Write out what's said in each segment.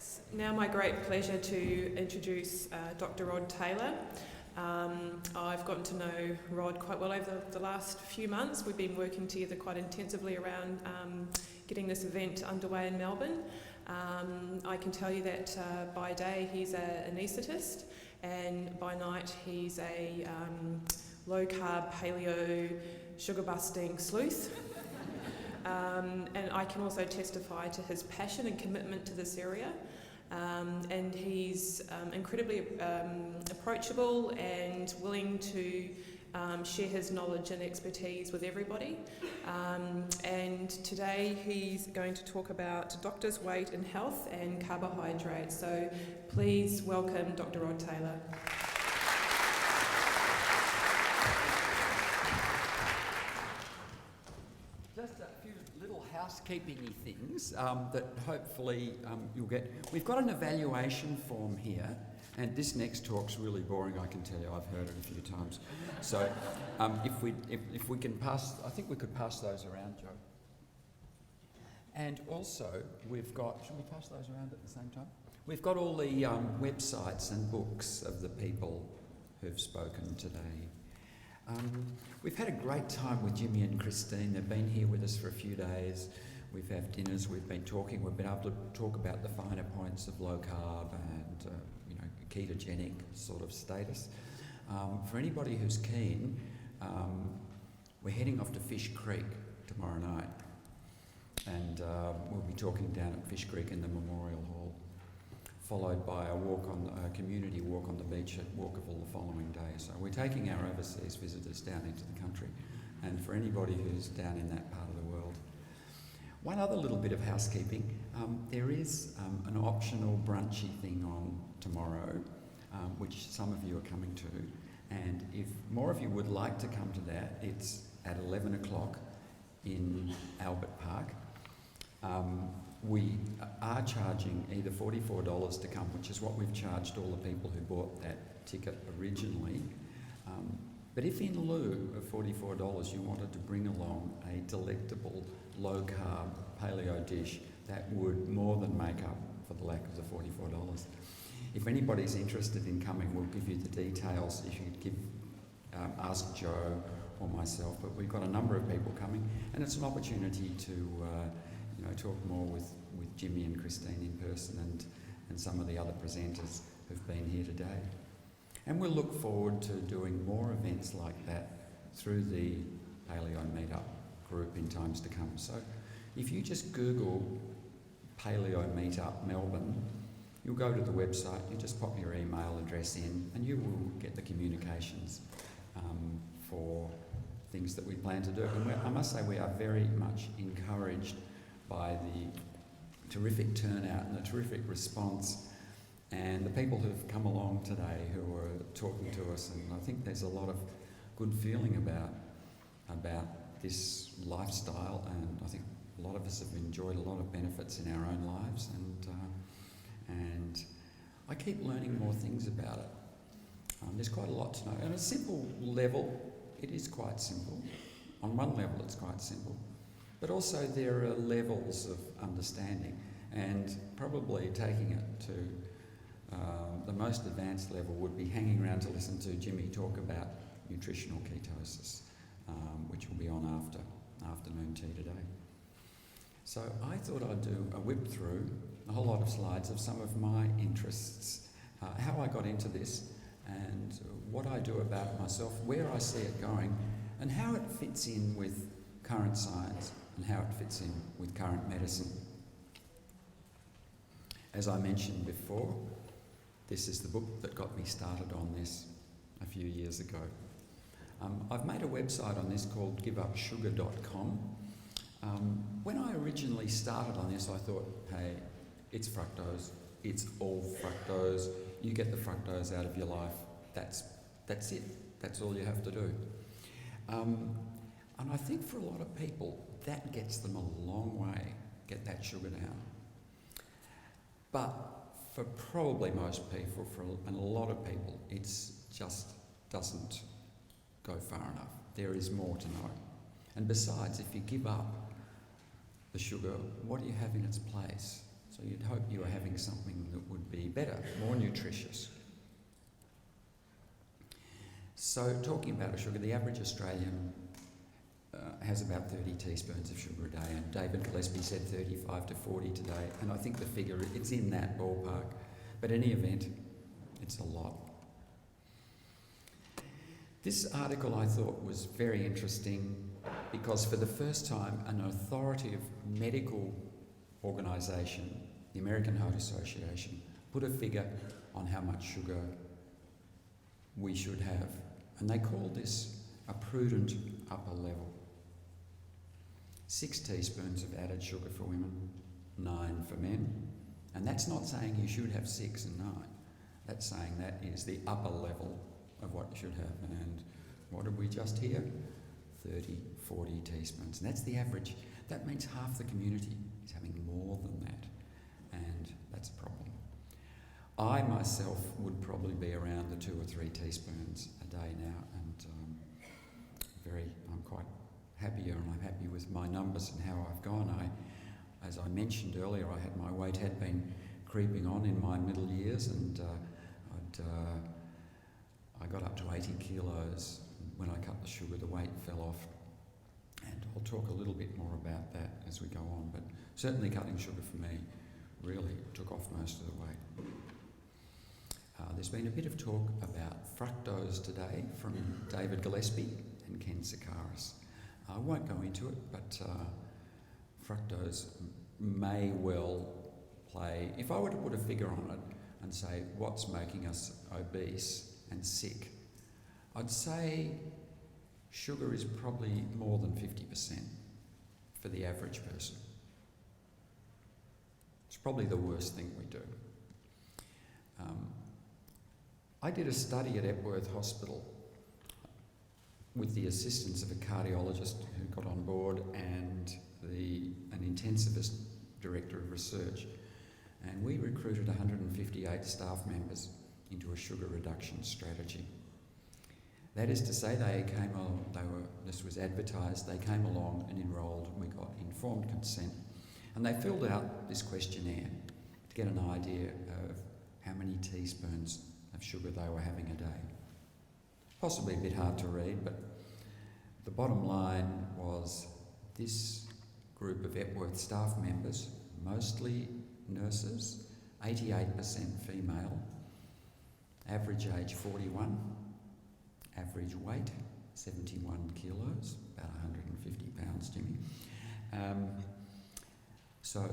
It's now my great pleasure to introduce Dr. Rod Tayler. I've gotten to know Rod quite well over the last few months. We've been working together quite intensively around getting this event underway in Melbourne. I can tell you that by day he's an anaesthetist, and by night he's a low-carb, paleo, sugar-busting sleuth. And I can also testify to his passion and commitment to this area. And he's incredibly approachable and willing to share his knowledge and expertise with everybody. And today he's going to talk about doctors' weight and health and carbohydrates. So please welcome Dr. Rod Tayler. Just a few little housekeeping-y things that hopefully you'll get. We've got an evaluation form here, and this next talk's really boring, I can tell you. I've heard it a few times. So if we can pass, I think we could pass those around, Joe. And also we've got, should we pass those around at the same time? We've got all the websites and books of the people who've spoken today. We've had a great time with Jimmy and Christine. They've been here with us for a few days. We've had dinners, we've been talking, we've been able to talk about the finer points of low carb and ketogenic sort of status. For anybody who's keen, we're heading off to Fish Creek tomorrow night, and we'll be talking down at Fish Creek in the Memorial Hall, followed by a community walk on the beach at Walkerville the following day. So we're taking our overseas visitors down into the country, and for anybody who's down in that part of the world. One other little bit of housekeeping, there is an optional brunchy thing on tomorrow, which some of you are coming to, and if more of you would like to come to that, it's at 11 o'clock in Albert Park. We are charging either $44 to come, which is what we've charged all the people who bought that ticket originally. But if in lieu of $44 you wanted to bring along a delectable low-carb paleo dish, that would more than make up for the lack of the $44. If anybody's interested in coming, we'll give you the details if you ask Joe or myself. But we've got a number of people coming, and it's an opportunity to talk more with Jimmy and Christine in person and some of the other presenters who've been here today. And we'll look forward to doing more events like that through the Paleo Meetup group in times to come. So if you just Google Paleo Meetup Melbourne, you'll go to the website, you just pop your email address in, and you will get the communications for things that we plan to do. And I must say we are very much encouraged by the terrific turnout and the terrific response, and the people who've come along today who are talking to us, and I think there's a lot of good feeling about this lifestyle, and I think a lot of us have enjoyed a lot of benefits in our own lives, and I keep learning more things about it. There's quite a lot to know. On a simple level, it is quite simple. On one level, it's quite simple. But also there are levels of understanding, and probably taking it to the most advanced level would be hanging around to listen to Jimmy talk about nutritional ketosis, which will be on after afternoon tea today. So I thought I'd do a whip through a whole lot of slides of some of my interests, how I got into this, and what I do about it myself, where I see it going, and how it fits in with current science and how it fits in with current medicine. As I mentioned before, this is the book that got me started on this a few years ago. I've made a website on this called giveupsugar.com. When I originally started on this, I thought, hey, it's fructose, it's all fructose, you get the fructose out of your life, that's it, that's all you have to do. And I think for a lot of people, that gets them a long way, get that sugar down. But for probably most people, and a lot of people, it just doesn't go far enough. There is more to know. And besides, if you give up the sugar, what do you have in its place? So you'd hope you were having something that would be better, more nutritious. So talking about sugar, the average Australian has about 30 teaspoons of sugar a day, and David Gillespie said 35 to 40 today, and I think the figure, it's in that ballpark. But in any event, it's a lot. This article I thought was very interesting because for the first time an authoritative medical organisation, the American Heart Association, put a figure on how much sugar we should have, and they called this a prudent upper level. 6 teaspoons of added sugar for women, 9 for men. And that's not saying you should have 6 and 9. That's saying that is the upper level of what you should have. And what did we just hear? 30, 40 teaspoons. And that's the average. That means half the community is having more than that. And that's a problem. I myself would probably be around the 2 or 3 teaspoons a day now. And I'm quite happier, and I'm happy with my numbers and how I've gone. As I mentioned earlier, my weight had been creeping on in my middle years, and I got up to 80 kilos. When I cut the sugar, the weight fell off, and I'll talk a little bit more about that as we go on, but certainly cutting sugar for me really took off most of the weight. There's been a bit of talk about fructose today from David Gillespie and Ken Sakaris. I won't go into it, but fructose may well play. If I were to put a figure on it and say what's making us obese and sick, I'd say sugar is probably more than 50% for the average person. It's probably the worst thing we do. I did a study at Epworth Hospital with the assistance of a cardiologist who got on board and an intensivist director of research, and we recruited 158 staff members into a sugar reduction strategy. That is to say, this was advertised, they came along and enrolled, and we got informed consent, and they filled out this questionnaire to get an idea of how many teaspoons of sugar they were having a day. Possibly a bit hard to read, but the bottom line was this group of Epworth staff members, mostly nurses, 88% female, average age 41, average weight 71 kilos, about 150 pounds, Jimmy. So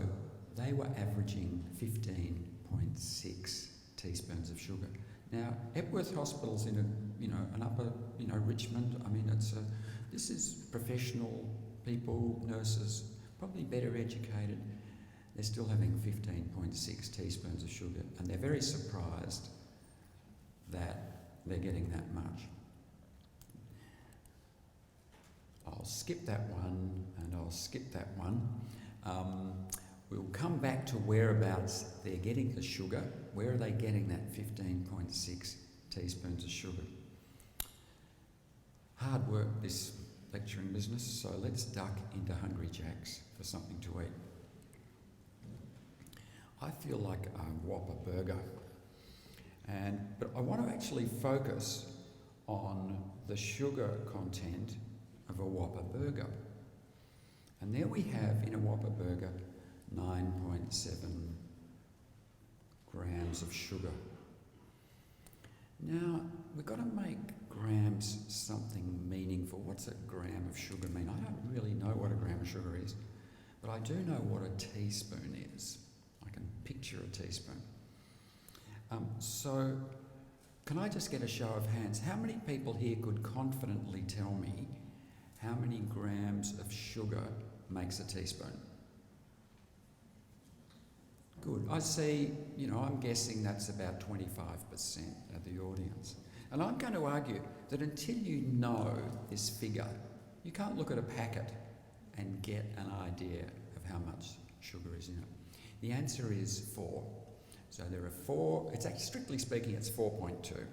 they were averaging 15.6 teaspoons of sugar. Now, Epworth Hospital's in an upper, Richmond. I mean, this is professional people, nurses, probably better educated. They're still having 15.6 teaspoons of sugar, and they're very surprised that they're getting that much. I'll skip that one, and I'll skip that one. We'll come back to whereabouts they're getting the sugar. Where are they getting that 15.6 teaspoons of sugar? Hard work, this lecturing business, so let's duck into Hungry Jack's for something to eat. I feel like a Whopper burger, but I want to actually focus on the sugar content of a Whopper burger. And there we have in a Whopper burger 9.7 grams of sugar. Now, we've got to make grams something meaningful. What's a gram of sugar mean? I don't really know what a gram of sugar is, but I do know what a teaspoon is. I can picture a teaspoon. So, can I just get a show of hands? How many people here could confidently tell me how many grams of sugar makes a teaspoon? Good. I see, I'm guessing that's about 25% of the audience. And I'm going to argue that until you know this figure, you can't look at a packet and get an idea of how much sugar is in it. The answer is 4. So there are 4, it's actually, strictly speaking, it's 4.2,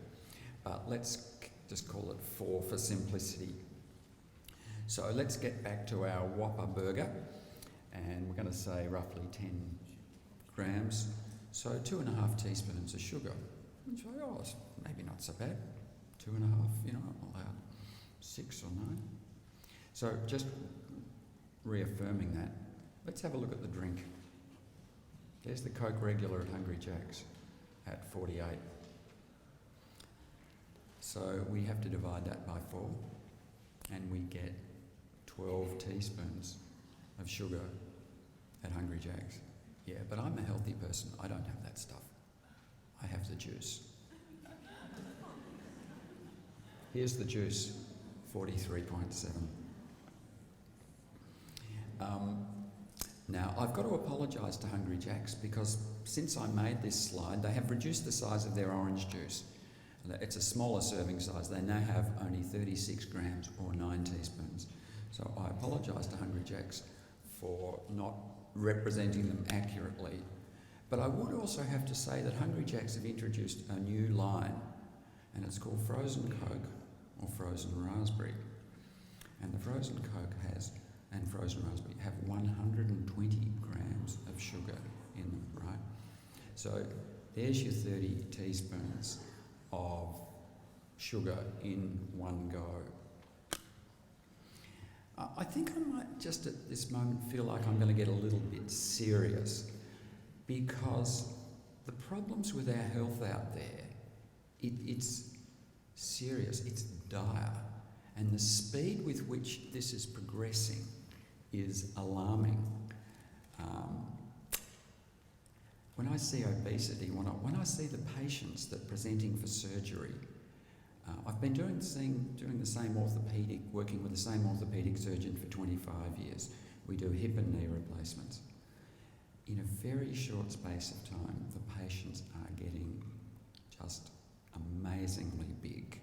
but let's just call it 4 for simplicity. So let's get back to our Whopper burger, and we're going to say roughly 10 grams, so 2.5 teaspoons of sugar. And so, it's maybe not so bad. 2.5, I'm allowed 6 or 9. So just reaffirming that. Let's have a look at the drink. There's the Coke regular at Hungry Jack's at 48. So we have to divide that by 4 and we get 12 teaspoons of sugar at Hungry Jack's. Yeah, but I'm a healthy person. I don't have that stuff. I have the juice. Here's the juice, 43.7. Now, I've got to apologise to Hungry Jack's because since I made this slide, they have reduced the size of their orange juice. It's a smaller serving size. They now have only 36 grams or 9 teaspoons. So I apologise to Hungry Jack's for not representing them accurately. But I would also have to say that Hungry Jack's have introduced a new line, and it's called Frozen Coke or Frozen Raspberry. And the Frozen Coke and Frozen Raspberry have 120 grams of sugar in them, right? So there's your 30 teaspoons of sugar in one go. I think I might just at this moment feel like I'm going to get a little bit serious because the problems with our health out there, it's serious, it's dire, and the speed with which this is progressing is alarming. When I see obesity, when I see the patients that are presenting for surgery, I've been doing the same working with the same orthopaedic surgeon for 25 years. We do hip and knee replacements. In a very short space of time, the patients are getting just amazingly big.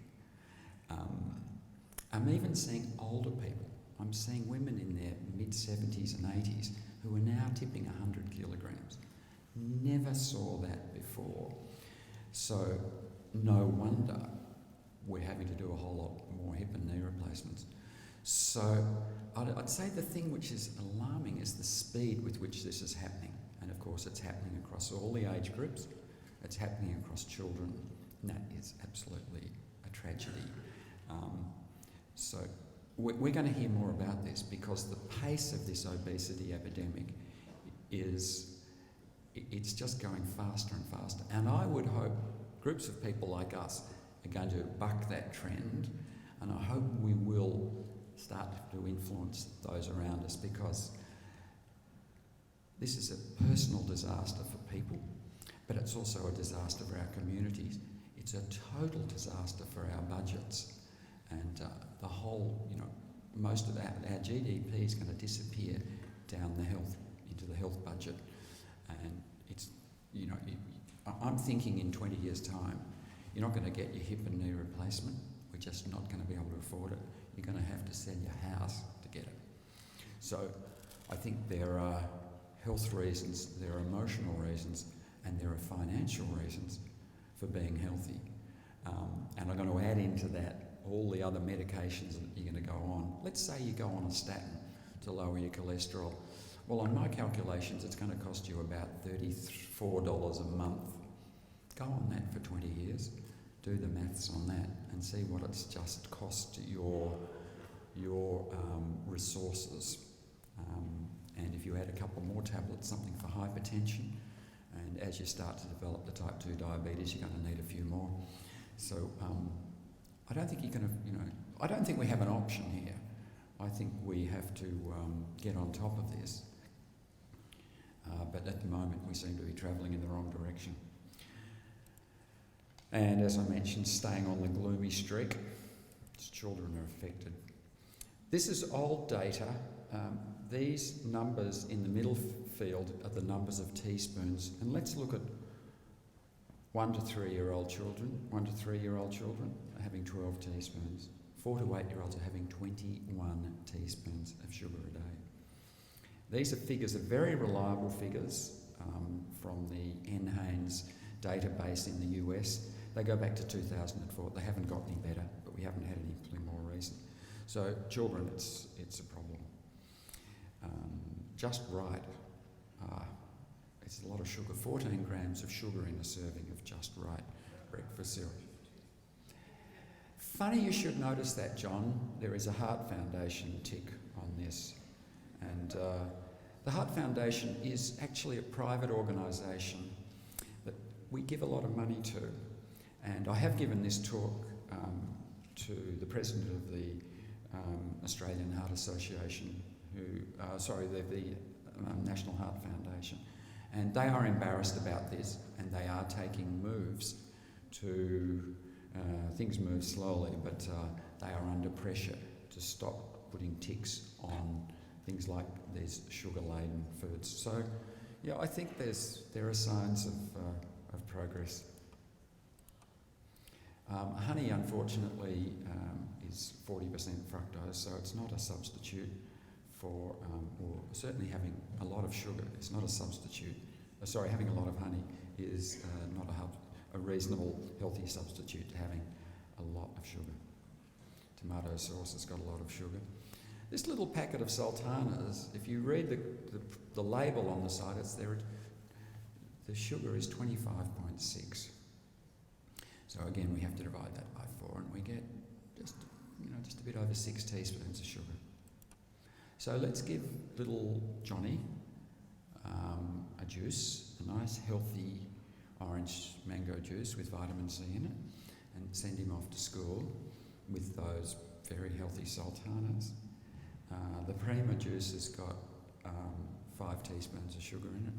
I'm even seeing older people. I'm seeing women in their mid-70s and 80s who are now tipping 100 kilograms. Never saw that before. So no wonder we're having to do a whole lot more hip and knee replacements. So I'd say the thing which is alarming is the speed with which this is happening. And of course it's happening across all the age groups. It's happening across children. And that is absolutely a tragedy. So we're going to hear more about this because the pace of this obesity epidemic it's just going faster and faster. And I would hope groups of people like us are going to buck that trend, and I hope we will start to influence those around us because this is a personal disaster for people, but it's also a disaster for our communities. It's a total disaster for our budgets, and the whole, most of our GDP is going to disappear down into the health budget, and it's, I'm thinking in 20 years' time, you're not going to get your hip and knee replacement. We're just not going to be able to afford it. You're going to have to sell your house to get it. So I think there are health reasons, there are emotional reasons, and there are financial reasons for being healthy. And I'm going to add into that all the other medications that you're going to go on. Let's say you go on a statin to lower your cholesterol. Well, on my calculations, it's going to cost you about $34 a month. Go on that for 20 years, do the maths on that, and see what it's just cost your resources. And if you add a couple more tablets, something for hypertension, and as you start to develop the type 2 diabetes, you're going to need a few more. So I don't think I don't think we have an option here. I think we have to get on top of this. But at the moment, we seem to be travelling in the wrong direction. And as I mentioned, staying on the gloomy streak, children are affected. This is old data. These numbers in the middle field are the numbers of teaspoons. And let's look at 1 to 3-year-old children. 1 to 3-year-old children are having 12 teaspoons. 4 to 8-year-olds are having 21 teaspoons of sugar a day. These are very reliable figures from the NHANES database in the US. They go back to 2004. They haven't got any better, but we haven't had any more recent. So children, it's a problem. Just right. it's a lot of sugar, 14 grams of sugar in a serving of just right breakfast cereal. Funny you should notice that, John. There is a Heart Foundation tick on this. And the Heart Foundation is actually a private organisation that we give a lot of money to. And I have given this talk to the president of the Australian Heart Association, the National Heart Foundation. And they are embarrassed about this, and they are taking moves to, things move slowly, but they are under pressure to stop putting ticks on things like these sugar-laden foods. So, yeah, I think there are signs of progress. Honey, unfortunately, is 40% fructose, so it's not a substitute for, or certainly having a lot of sugar is not a substitute. Having a lot of honey is not a reasonable, healthy substitute to having a lot of sugar. Tomato sauce has got a lot of sugar. This little packet of sultanas, if you read the label on the side, it's there. The sugar is 25.6. So again, we have to divide that by 4, and we get just a bit over 6 teaspoons of sugar. So let's give little Johnny a juice, a nice healthy orange mango juice with vitamin C in it, and send him off to school with those very healthy sultanas. The Prima juice has got 5 teaspoons of sugar in it.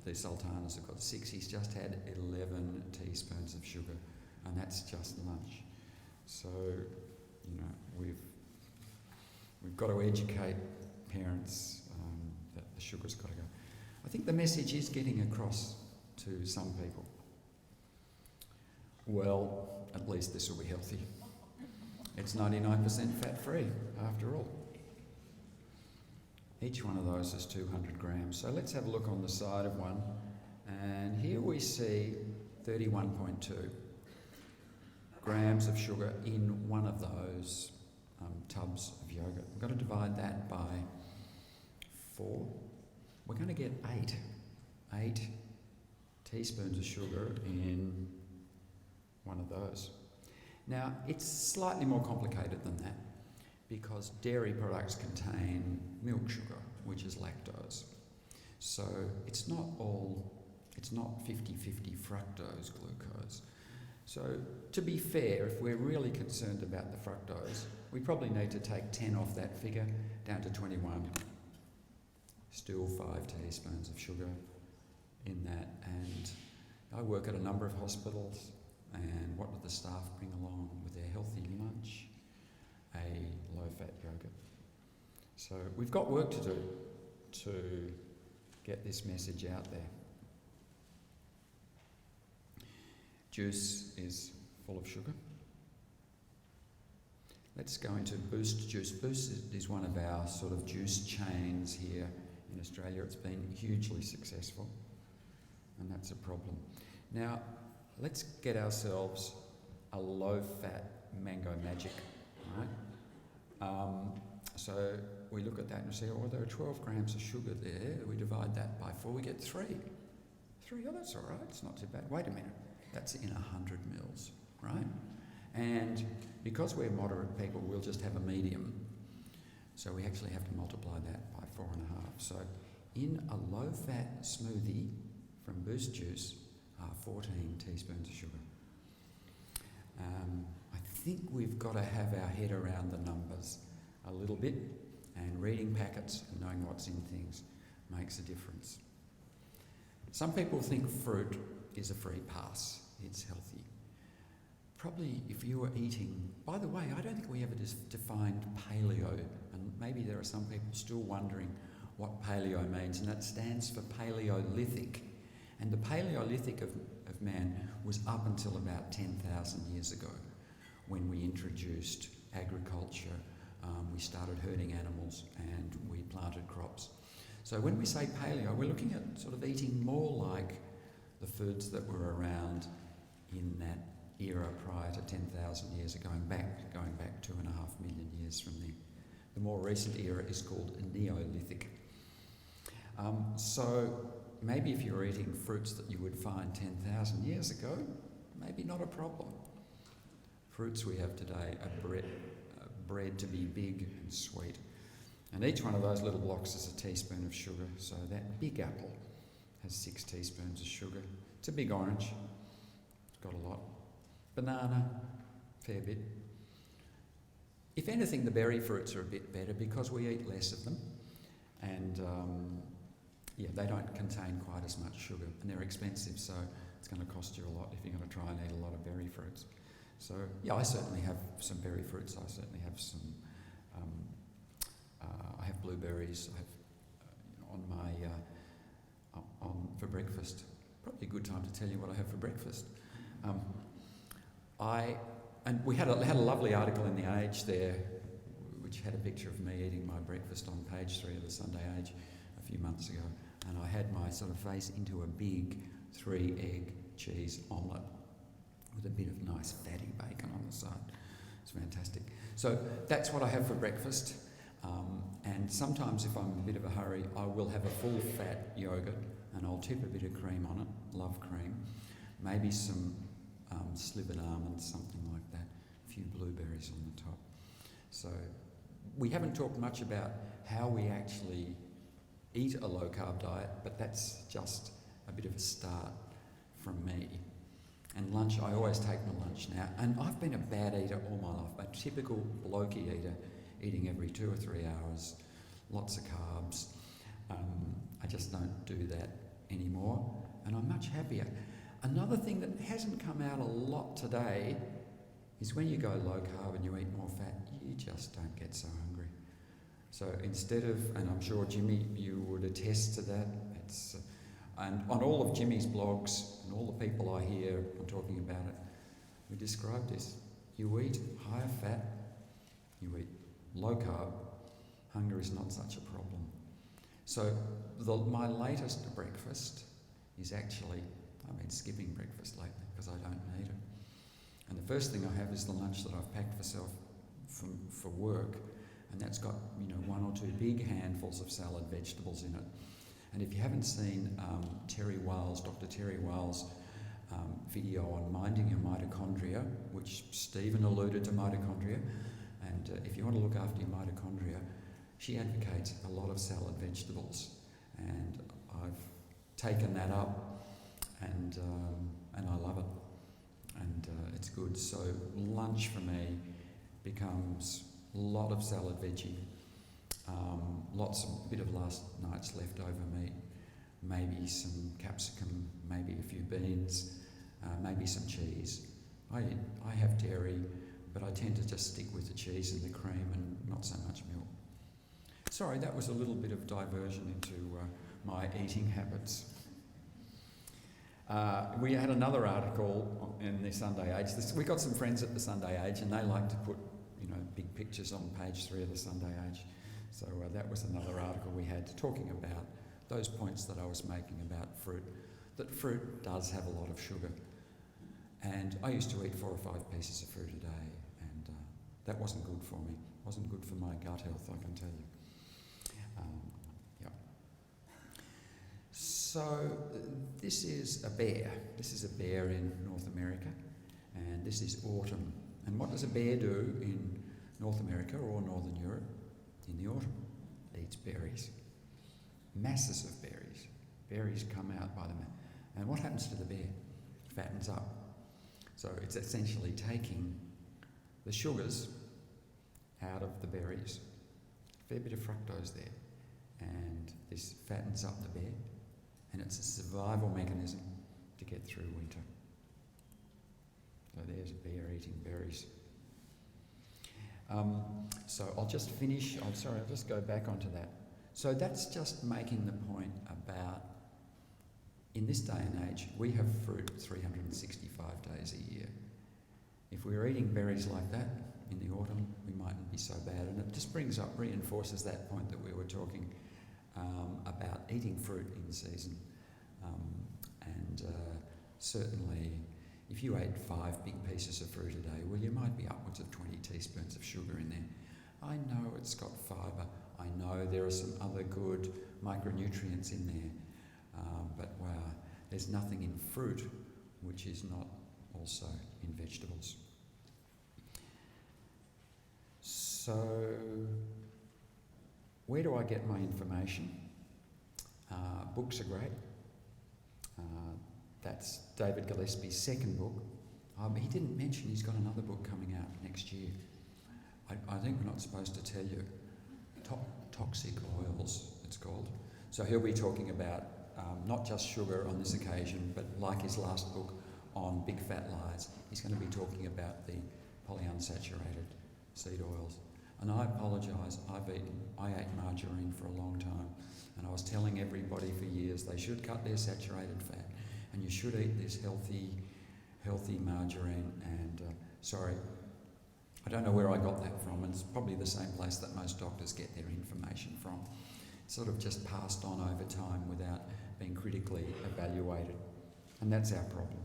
The sultanas have got 6. He's just had 11 teaspoons of sugar, and that's just lunch. So, we've got to educate parents that the sugar's got to go. I think the message is getting across to some people. Well, at least this will be healthy. It's 99% fat-free, after all. Each one of those is 200 grams. So let's have a look on the side of one. And here we see 31.2 grams of sugar in one of those tubs of yogurt. We've got to divide that by 4. We're going to get 8 teaspoons of sugar in one of those. Now, it's slightly more complicated than that, because dairy products contain milk sugar, which is lactose. So it's not 50-50 fructose glucose. So to be fair, if we're really concerned about the fructose, we probably need to take 10 off that figure down to 21. Still 5 teaspoons of sugar in that. And I work at a number of hospitals, and what do the staff bring along with their healthy lunch? A low-fat yogurt. So we've got work to do to get this message out there. Juice is full of sugar. Let's go into Boost Juice. Boost is one of our sort of juice chains here in Australia. It's been hugely successful, and that's a problem. Now, let's get ourselves a low-fat mango magic, right? So we look at that and say, there are 12 grams of sugar there. We divide that by 4, we get 3. 3, that's all right, it's not too bad. Wait a minute, that's in 100 mils, right? And because we're moderate people, we'll just have a medium. So we actually have to multiply that by 4.5. So in a low-fat smoothie from Boost Juice are 14 teaspoons of sugar. I think we've got to have our head around the numbers a little bit, and reading packets and knowing what's in things makes a difference. Some people think fruit is a free pass, it's healthy. Probably if you were eating, by the way, I don't think we ever defined paleo, and maybe there are some people still wondering what paleo means, and that stands for Paleolithic. And the Paleolithic of man was up until about 10,000 years ago, when we introduced agriculture, we started herding animals, and we planted crops. So when we say paleo, we're looking at sort of eating more like the foods that were around in that era prior to 10,000 years, going back 2.5 million years from there. The more recent era is called Neolithic. So maybe if you're eating fruits that you would find 10,000 years ago, maybe not a problem. Fruits we have today are bred to be big and sweet. And each one of those little blocks is a teaspoon of sugar. So that big apple has 6 teaspoons of sugar. It's a big orange. It's got a lot. Banana, fair bit. If anything, the berry fruits are a bit better because we eat less of them. And they don't contain quite as much sugar. And they're expensive, so it's going to cost you a lot if you're going to try and eat a lot of berry fruits. So, I certainly have some berry fruits. I certainly have some... I have blueberries. I have on my for breakfast. Probably a good time to tell you what I have for breakfast. And we had a lovely article in the Age there, which had a picture of me eating my breakfast on page 3 of the Sunday Age a few months ago, and I had my sort of face into a big 3-egg cheese omelette with a bit of nice fatty bacon on the side. It's fantastic. So that's what I have for breakfast. And sometimes if I'm in a bit of a hurry, I will have a full fat yogurt and I'll tip a bit of cream on it, love cream, maybe some slivered almonds, something like that, a few blueberries on the top. So we haven't talked much about how we actually eat a low-carb diet, but that's just a bit of a start from me. And lunch, I always take my lunch now, and I've been a bad eater all my life, a typical blokey eater, eating every 2 or 3 hours, lots of carbs. I just don't do that anymore, and I'm much happier. Another thing that hasn't come out a lot today is when you go low carb and you eat more fat, you just don't get so hungry. So instead of, and I'm sure Jimmy, you would attest to that, and on all of Jimmy's blogs and all the people I hear talking about it, we describe this. You eat higher fat, you eat low carb, hunger is not such a problem. So my latest breakfast is actually, I've been skipping breakfast lately because I don't need it. And the first thing I have is the lunch that I've packed for work, and that's got 1 or 2 big handfuls of salad vegetables in it. And if you haven't seen Dr. Terry Wales' video on minding your mitochondria, which Stephen alluded to mitochondria, and if you want to look after your mitochondria, she advocates a lot of salad vegetables, and I've taken that up, and I love it, and it's good. So lunch for me becomes a lot of salad veggie, a bit of last night's leftover meat, maybe some capsicum, maybe a few beans, maybe some cheese. I have dairy, but I tend to just stick with the cheese and the cream and not so much milk. Sorry, that was a little bit of diversion into my eating habits. We had another article in the Sunday Age. We got some friends at the Sunday Age, and they like to put, big pictures on page 3 of the Sunday Age. So that was another article we had talking about those points that I was making about fruit, that fruit does have a lot of sugar. And I used to eat 4 or 5 pieces of fruit a day, and that wasn't good for me. It wasn't good for my gut health, I can tell you. So this is a bear. This is a bear in North America, and this is autumn. And what does a bear do in North America or Northern Europe in the autumn? It eats berries. Masses of berries. Berries come out by the and what happens to the bear? It fattens up. So it's essentially taking the sugars out of the berries. A fair bit of fructose there. And this fattens up the bear. And it's a survival mechanism to get through winter. So there's a bear eating berries. So I'll just finish. I'll just go back onto that. So that's just making the point about, in this day and age, we have fruit 365 days a year. If we were eating berries like that in the autumn, we mightn't be so bad. And it just reinforces that point that we were talking about eating fruit in season. Certainly, if you ate 5 big pieces of fruit a day, well, you might be upwards of 20 teaspoons of sugar in there. I know it's got fibre. I know there are some other good micronutrients in there. there's nothing in fruit which is not also in vegetables. So, where do I get my information? Books are great. That's David Gillespie's second book. He didn't mention he's got another book coming out next year. I think we're not supposed to tell you. Toxic Oils, it's called. So he'll be talking about not just sugar on this occasion, but like his last book on big fat lies, he's going to be talking about the polyunsaturated seed oils. And I apologise, I ate margarine for a long time, and I was telling everybody for years they should cut their saturated fat, and you should eat this healthy margarine. And sorry, I don't know where I got that from, and it's probably the same place that most doctors get their information from. It's sort of just passed on over time without being critically evaluated, and that's our problem.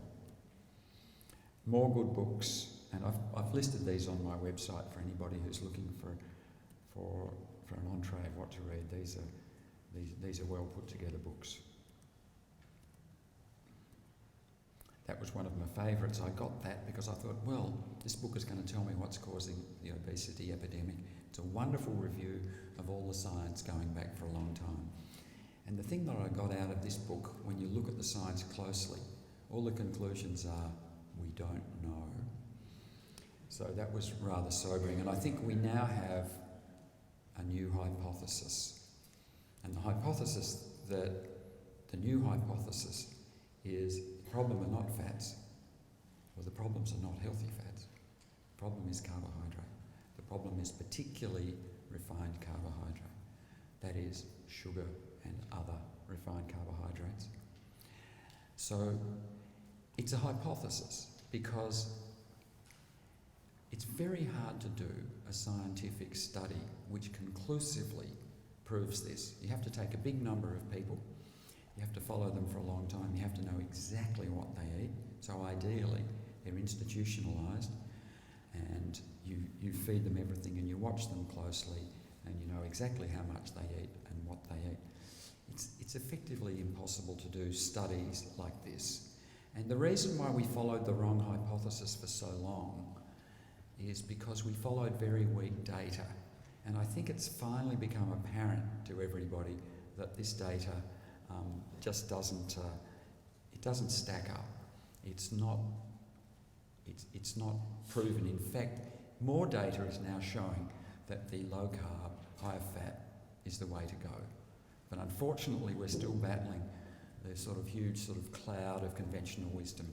More good books, and I've listed these on my website for anybody who's looking for an entree of what to read. These are well put together books. That was one of my favourites. I got that because I thought, well, this book is going to tell me what's causing the obesity epidemic. It's a wonderful review of all the science going back for a long time. And the thing that I got out of this book, when you look at the science closely, all the conclusions are, we don't know. So that was rather sobering. And I think we now have a new hypothesis. And the new hypothesis is the problem are not fats, or the problems are not healthy fats. The problem is carbohydrate. The problem is particularly refined carbohydrate. That is sugar and other refined carbohydrates. So it's a hypothesis because it's very hard to do a scientific study which conclusively proves this. You have to take a big number of people, you have to follow them for a long time, you have to know exactly what they eat. So ideally they're institutionalised, and you feed them everything and you watch them closely and you know exactly how much they eat and what they eat. It's effectively impossible to do studies like this. And the reason why we followed the wrong hypothesis for so long is because we followed very weak data. And I think it's finally become apparent to everybody that this data just doesn't stack up. It's not proven. In fact, more data is now showing that the low carb, high fat is the way to go. But unfortunately, we're still battling the sort of huge sort of cloud of conventional wisdom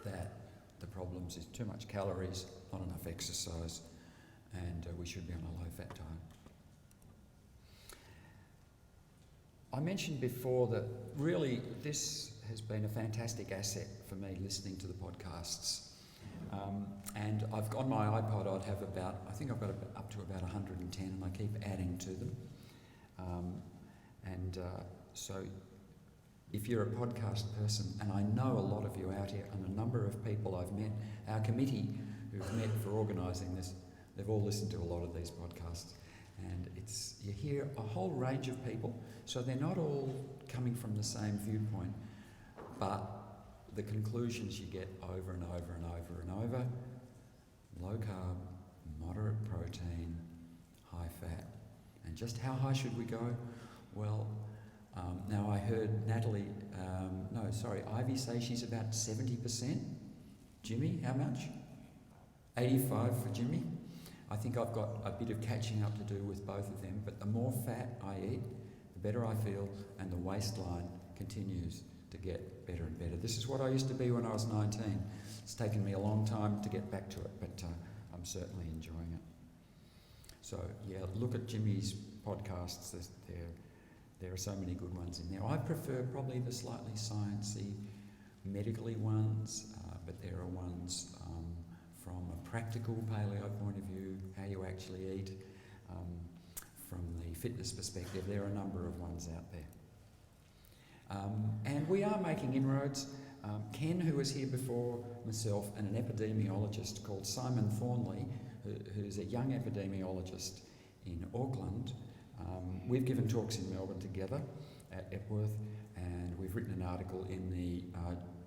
that the problems is too much calories, not enough exercise, and we should be on a low-fat diet. I mentioned before that really this has been a fantastic asset for me, listening to the podcasts. And on my iPod I've got up to about 110, and I keep adding to them. So if you're a podcast person, and I know a lot of you out here, and a number of people I've met, our committee who've met for organising this, they've all listened to a lot of these podcasts. And you hear a whole range of people, so they're not all coming from the same viewpoint, but the conclusions you get over and over and over and over: low carb, moderate protein, high fat. And just how high should we go? Well, now I heard Ivy say she's about 70%. Jimmy, how much? 85 for Jimmy. I think I've got a bit of catching up to do with both of them, but the more fat I eat, the better I feel, and the waistline continues to get better and better. This is what I used to be when I was 19. It's taken me a long time to get back to it, but I'm certainly enjoying it. So yeah, look at Jimmy's podcasts. There are so many good ones in there. I prefer probably the slightly sciencey, medically ones, but there are ones from a practical paleo point of view, how you actually eat, from the fitness perspective. There are a number of ones out there. And we are making inroads. Ken, who was here before myself, and an epidemiologist called Simon Thornley, who's a young epidemiologist in Auckland. We've given talks in Melbourne together at Epworth, and we've written an article in the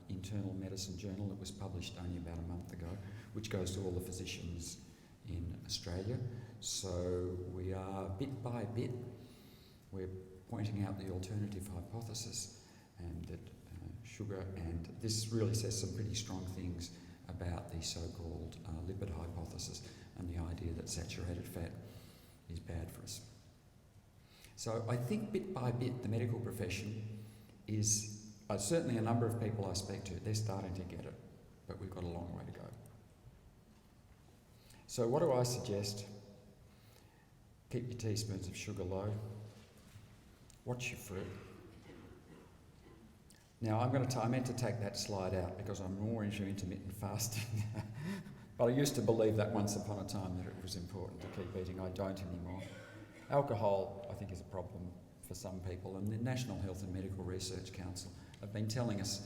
Internal Medicine Journal that was published only about a month ago, which goes to all the physicians in Australia. So we are, bit by bit, we're pointing out the alternative hypothesis, and that sugar, and this really says some pretty strong things about the so-called lipid hypothesis and the idea that saturated fat is bad for us. So I think bit by bit the medical profession is, certainly a number of people I speak to, they're starting to get it, but we've got a long way to go. So what do I suggest? Keep your teaspoons of sugar low. Watch your fruit. Now I meant to take that slide out because I'm more into intermittent fasting. But I used to believe that once upon a time that it was important to keep eating. I don't anymore. Alcohol, I think, is a problem for some people, and the National Health and Medical Research Council have been telling us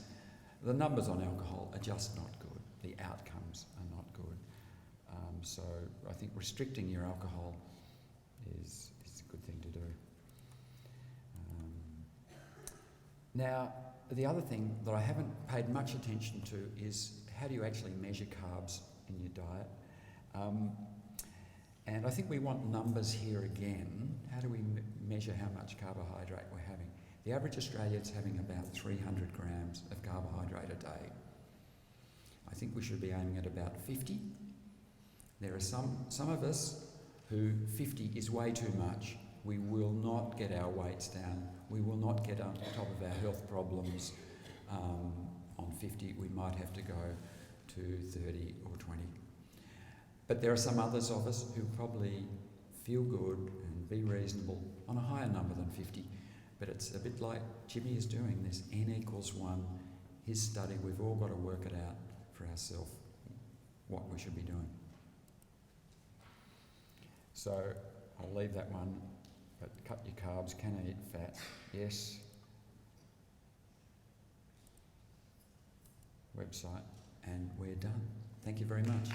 the numbers on alcohol are just not good. The outcomes are not good. So I think restricting your alcohol is a good thing to do. Now, the other thing that I haven't paid much attention to is how do you actually measure carbs in your diet? And I think we want numbers here again. How do we measure how much carbohydrate we're having? The average Australian's having about 300 grams of carbohydrate a day. I think we should be aiming at about 50. There are some of us who 50 is way too much. We will not get our weights down. We will not get on top of our health problems on 50. We might have to go to 30 or 20. But there are some others of us who probably feel good and be reasonable on a higher number than 50. But it's a bit like Jimmy is doing this N equals 1, his study. We've all got to work it out for ourselves, what we should be doing. So I'll leave that one, but cut your carbs, can I eat fat? Yes. Website, and we're done. Thank you very much.